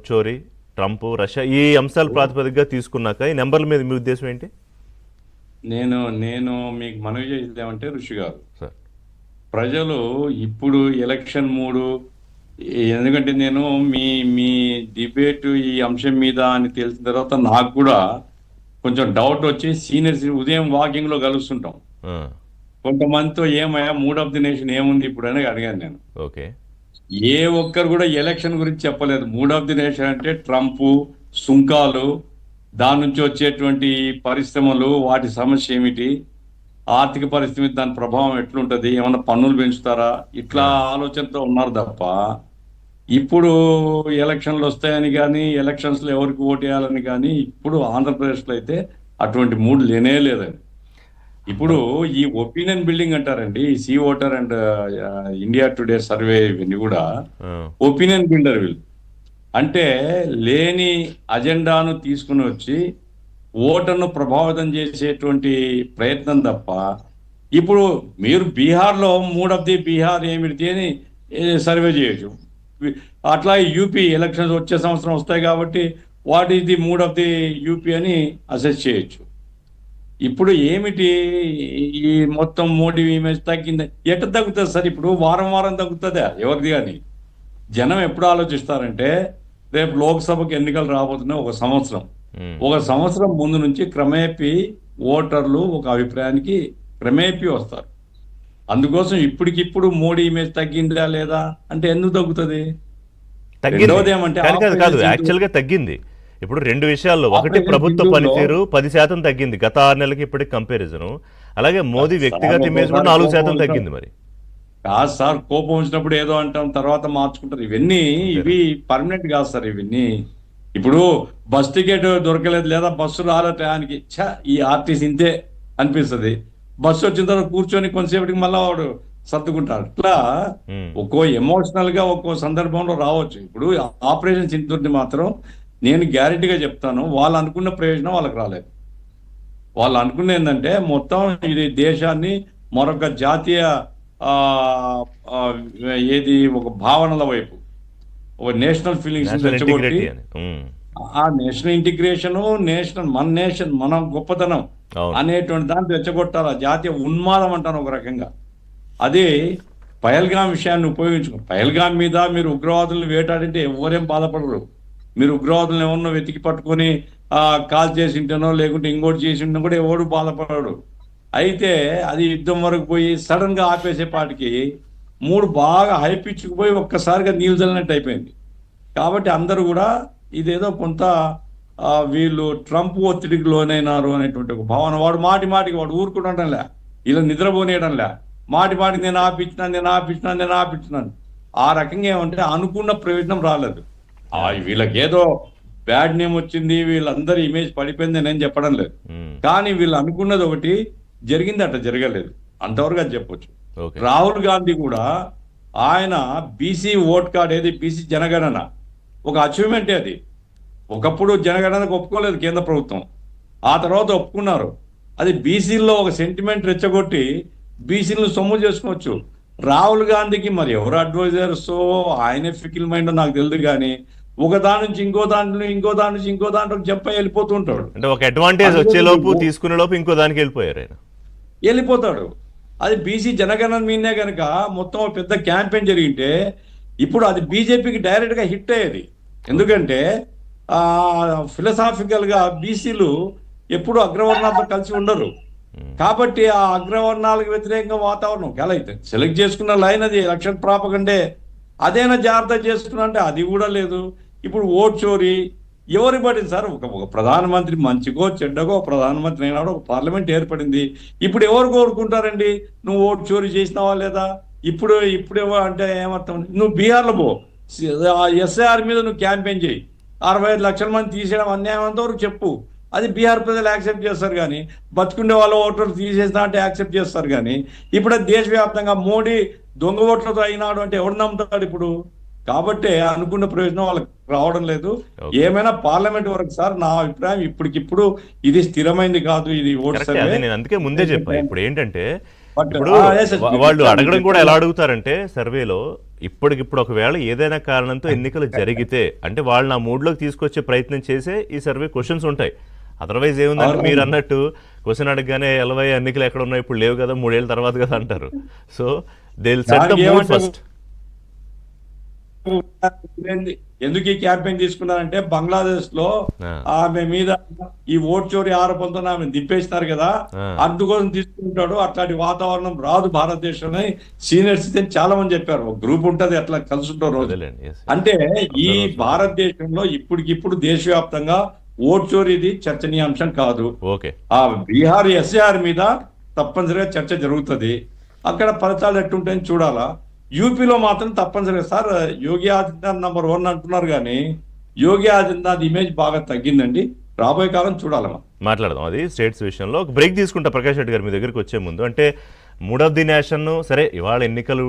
చోరీ, Trump, Russia ఈ అంశాల ప్రాతిపదికగా తీసుకున్నాక ఈ నెంబర్ల మీద మీ ఉద్దేశం ఏంటి? నేను నేను మీకు మనవి చేసేది ఏమంటే ఋషి గారు, సార్ ప్రజలు ఇప్పుడు ఎలక్షన్ మూడు, ఎందుకంటే నేను మీ మీ డిబేట్ ఈ అంశం మీద అని తెలిసిన తర్వాత నాకు కూడా కొంచెం డౌట్ వచ్చి సీనియర్స్ ఉదయం వాకింగ్ లో కలుస్తుంటాం. ఆ, కొంతమందితో ఏమయ్యా మూడ్ ఆఫ్ ది నేషన్ ఏముంది ఇప్పుడు అని అడిగాను నేను. ఓకే. ఏ ఒక్కరు కూడా ఎలక్షన్ గురించి చెప్పలేదు. మూడ్ ఆఫ్ ది నేషన్ అంటే ట్రంప్, సుంకాలు, దాని నుంచి వచ్చేటువంటి పరిశ్రమలు, వాటి సమస్య ఏమిటి, ఆర్థిక పరిస్థితి దాని ప్రభావం ఎట్లుంటది, ఏమన్నా పన్నులు పెంచుతారా, ఇట్లా ఆలోచనతో ఉన్నారు తప్ప ఇప్పుడు ఎలక్షన్లు వస్తాయని కానీ ఎలక్షన్స్ లో ఎవరికి ఓటు వేయాలని కానీ ఇప్పుడు ఆంధ్రప్రదేశ్లో అయితే అటువంటి మూడ్ లేనే లేదండి. ఇప్పుడు ఈ ఒపీనియన్ బిల్డింగ్ అంటారండి, ఈ C Voter and India Today survey ఇవన్నీ కూడా ఆ, ఒపీనియన్ బిల్డర్ వీళ్ళు. అంటే లేని అజెండాను తీసుకుని వచ్చి ఓటర్ను ప్రభావితం చేసేటువంటి ప్రయత్నం తప్ప ఇప్పుడు మీరు బీహార్లో మూడ్ ఆఫ్ ది బీహార్ ఏమిటి అని సర్వే చేయొచ్చు. అట్లా యూపీ ఎలక్షన్స్ వచ్చే సంవత్సరం వస్తాయి కాబట్టి what is the mood of the UP అని అసెస్ చేయొచ్చు. ఇప్పుడు ఏమిటి ఈ మొత్తం మోడీ ఇమేజ్ తగ్గింది, ఎట్ట తగ్గుతుంది సార్? ఇప్పుడు వారం వారం తగ్గుతుందా ఎవరిది? కానీ జనం ఎప్పుడు ఆలోచిస్తారంటే రేపు లోక్సభకు ఎన్నికలు రాబోతున్నాయి, ఒక సంవత్సరం ముందు నుంచి క్రమేపీ ఓటర్లు ఒక అభిప్రాయానికి క్రమేపీ వస్తారు. అందుకోసం ఇప్పటికిప్పుడు మోడీ ఇమేజ్ తగ్గిందా లేదా అంటే ఎందుకు తగ్గుతుంది? రెండవది ఏమంటే కాదు, యాక్చువల్ గా తగ్గింది. ఇప్పుడు రెండు విషయాల్లో, ఒకటి ప్రభుత్వ పనితీరు 10% తగ్గింది గత 6 నెలలకి ఇప్పటికి కంపారిజన్. అలాగే మోదీ వ్యక్తిగత ఇమేజ్ కూడా 4% తగ్గింది. మరి కాదు సార్, కోపం వచ్చినప్పుడు ఏదో అంటాం, తర్వాత మార్చుకుంటారు. ఇవి పర్మనెంట్ కాదు సార్. ఇవన్నీ ఇప్పుడు బస్ టికెట్ దొరకలేదు లేదా బస్సు రాలే టయానికి, ఈ ఆర్టీసీ ఇంతే అనిపిస్తుంది. బస్సు వచ్చిన తర్వాత కూర్చొని కొంతసేపటికి మళ్ళా వాడు సర్దుకుంటాడు. ఇట్లా ఒక్కో ఎమోషనల్ గా ఒక్కో సందర్భంలో రావచ్చు. ఇప్పుడు ఆపరేషన్ సింధూర్ని మాత్రం నేను గ్యారెంటీగా చెప్తాను, వాళ్ళు అనుకున్న ప్రయోజనం వాళ్ళకి రాలేదు. వాళ్ళు అనుకున్న ఏంటంటే మొత్తం ఇది దేశాన్ని మరొక జాతీయ ఒక భావనల వైపు, ఒక నేషనల్ ఫీలింగ్స్ రెచ్చగొట్టి, ఆ నేషనల్ ఇంటిగ్రేషన్, మన గొప్పతనం అనేటువంటి దాన్ని రెచ్చగొట్టాలి. ఆ జాతీయ ఉన్మాదం అంటాను ఒక రకంగా. అదే పహల్గాం విషయాన్ని ఉపయోగించుకో. పహల్గాం మీద మీరు ఉగ్రవాదులను వేటాడింటే ఎవరేం బాధపడరు. మీరు ఉగ్రవాదులను ఎవరినో వెతికి పట్టుకొని కాల్ చేసి ఉంటేనో లేకుంటే ఇంకోటి చేసి ఉంటే కూడా ఎవడు బాధపడడు. అయితే అది యుద్ధం వరకు పోయి సడన్ గా ఆపేసేపాటికి మూడు బాగా హైపిచ్చుకుపోయి ఒక్కసారిగా నీళ్ళు చల్లినట్టు అయిపోయింది. కాబట్టి అందరూ కూడా ఇదేదో కొంత వీళ్ళు ట్రంప్ ఒత్తిడికి లోనైనారు అనేటువంటి ఒక భావన. వాడు మాటికి వాడు ఊరుకుంటుండలే, ఇలా నిద్రపోనేయడంలే, మాటికి నేను ఆపించినాను. ఆ రకంగా ఏమంటే అనుకున్న ప్రయోజనం రాలేదు. వీళ్ళకి ఏదో బ్యాడ్ నేమ్ వచ్చింది, వీళ్ళందరి ఇమేజ్ పడిపోయింది నేను చెప్పడం లేదు. కానీ వీళ్ళు అనుకున్నది ఒకటి, జరిగింది అట్లా జరగలేదు, అంతవరకు అది చెప్పొచ్చు. రాహుల్ గాంధీ కూడా ఆయన బీసీ ఓట్ కార్డ్, ఏది బీసీ జనగణన ఒక అచీవ్మెంటే. అది ఒకప్పుడు జనగణనకు ఒప్పుకోలేదు కేంద్ర ప్రభుత్వం, ఆ తర్వాత ఒప్పుకున్నారు. అది బీసీల్లో ఒక సెంటిమెంట్ రెచ్చగొట్టి బీసీలను సొమ్ము చేసుకోవచ్చు. రాహుల్ గాంధీకి మరి ఎవరు అడ్వైజర్స్, ఆయనే ఫికిల్ మైండ్ నాకు తెలియదు, కానీ ఒక దాని నుంచి ఇంకో దాంట్లో జంప్ అయి వెళ్ళిపోతూ ఉంటాడు. అంటే ఒక అడ్వాంటేజ్ వచ్చేలోపు తీసుకునే లోపు ఇంకో దానికి వెళ్ళిపోతాడు. అది బీసీ జనగణన మీదనే కనుక మొత్తం పెద్ద క్యాంపెయిన్ జరిగింటే ఇప్పుడు అది బీజేపీకి డైరెక్ట్ గా హిట్ అయ్యేది. ఎందుకంటే ఫిలసాఫికల్ గా బీసీలు ఎప్పుడు అగ్రవర్ణాలతో కలిసి ఉండరు. కాబట్టి ఆ అగ్రవర్ణాలకు వ్యతిరేకంగా వాతావరణం ఎలా అయితే సెలెక్ట్ చేసుకున్న లైన్ అది ఎలక్షన్ ప్రాపగండే, అదేనా జాగ్రత్త చేసుకున్నా అంటే అది కూడా లేదు. ఇప్పుడు ఓట్ చోరీ ఎవరికి పడింది సార్? ఒక ప్రధానమంత్రి మంచిగో చెడ్డగో ప్రధానమంత్రి అయినాడు, ఒక పార్లమెంట్ ఏర్పడింది. ఇప్పుడు ఎవరు కోరుకుంటారండి నువ్వు ఓటు చోరీ చేసినావా లేదా? ఇప్పుడేమో అంటే ఏమర్థం? నువ్వు బీహార్లో పో, ఎస్ఐఆర్ మీద నువ్వు క్యాంపెయిన్ చేయి, 65 లక్షల మంది తీసేయడం అన్యాయం అంతవరకు చెప్పు, అది బీహార్ ప్రజలు యాక్సెప్ట్ చేస్తారు. కానీ బతుకుండే వాళ్ళ ఓటర్లు తీసేసినా అంటే యాక్సెప్ట్ చేస్తారు. కానీ ఇప్పుడు దేశవ్యాప్తంగా మోడీ దొంగ ఓట్లతో అయినాడు అంటే ఎవడు నమ్ముతాడు ఇప్పుడు? కాబట్టి అనుకున్న ప్రయోజనం వాళ్ళకి రావడం లేదు. ఏమైనా పార్లమెంట్ వరకు సార్ నా అభిప్రాయం ఇప్పటికిప్పుడు ఇది స్థిరమైంది కాదు, ఇది ఓటు సర్వే. నేను అందుకే ముందే చెప్పాను. ఇప్పుడు ఏంటంటే But, ఇప్పుడు yes, yes, వాళ్ళు మీరు అడగడం కూడా చెప్పిన- ఎలా అడుగుతారంటే సర్వేలో ఇప్పటికిప్పుడు ఒకవేళ ఏదైనా కారణంతో ఎన్నికలు జరిగితే అంటే వాళ్ళని ఆ మూడ్లోకి తీసుకొచ్చే ప్రయత్నం చేసే ఈ సర్వే క్వశ్చన్స్ ఉంటాయి. అదర్వైజ్ ఏముందంటే మీరు అన్నట్టు క్వశ్చన్ అడగగానే ఎలవై ఎన్నికలు ఎక్కడ ఉన్నాయి ఇప్పుడు లేవు కదా 3 ఏళ్ళ తర్వాత కదా అంటారు. So they will set the దానికి మూడ్ ఏమంటారు? ఫస్ట్. ఎందుకు ఈ క్యాంపెయిన్ తీసుకున్నారంటే బంగ్లాదేశ్ లో ఆ. ఆమె మీద ఈ ఓట్ చోరీ ఆరోపణతో ఆమె దింపేస్తారు కదా, ఆ. అందుకోసం తీసుకుంటాడు. అట్లాంటి వాతావరణం రాదు భారతదేశంలో సీనియర్ సిటిజన్ చాలా మంది చెప్పారు. ఒక గ్రూప్ ఉంటది అట్లా కలుసుంటారు రోజు. అదేలేండి, yes. అంటే ఈ భారతదేశంలో ఇప్పటికిప్పుడు దేశవ్యాప్తంగా ఓట్ చోరీది చర్చనీయాంశం కాదు. ఓకే, ఆ బీహార్ ఎస్ఏఆర్ మీద తప్పనిసరిగా చర్చ జరుగుతుంది. అక్కడ ఫలితాలు ఎట్టుంటాయని చూడాలా. యూపీలో మాత్రం తప్పనిసరిగా సార్ యోగి ఆదిత్యనాథ్ నంబర్ 1 అంటున్నారు కానీ యోగి ఆదిత్యనాథ్ ఇమేజ్ బాగా తగ్గిందండి. రాబోయే కాలం చూడాలమ్మా. మాట్లాడదాం అది స్టేట్స్ విషయంలో. ఒక బ్రేక్ తీసుకుంటా ప్రకాష్ రెడ్డి గారు మీ దగ్గరికి వచ్చే ముందు. అంటే మూడ్ ఆఫ్ ది నేషన్ సరే ఇవాళ ఎన్నికలు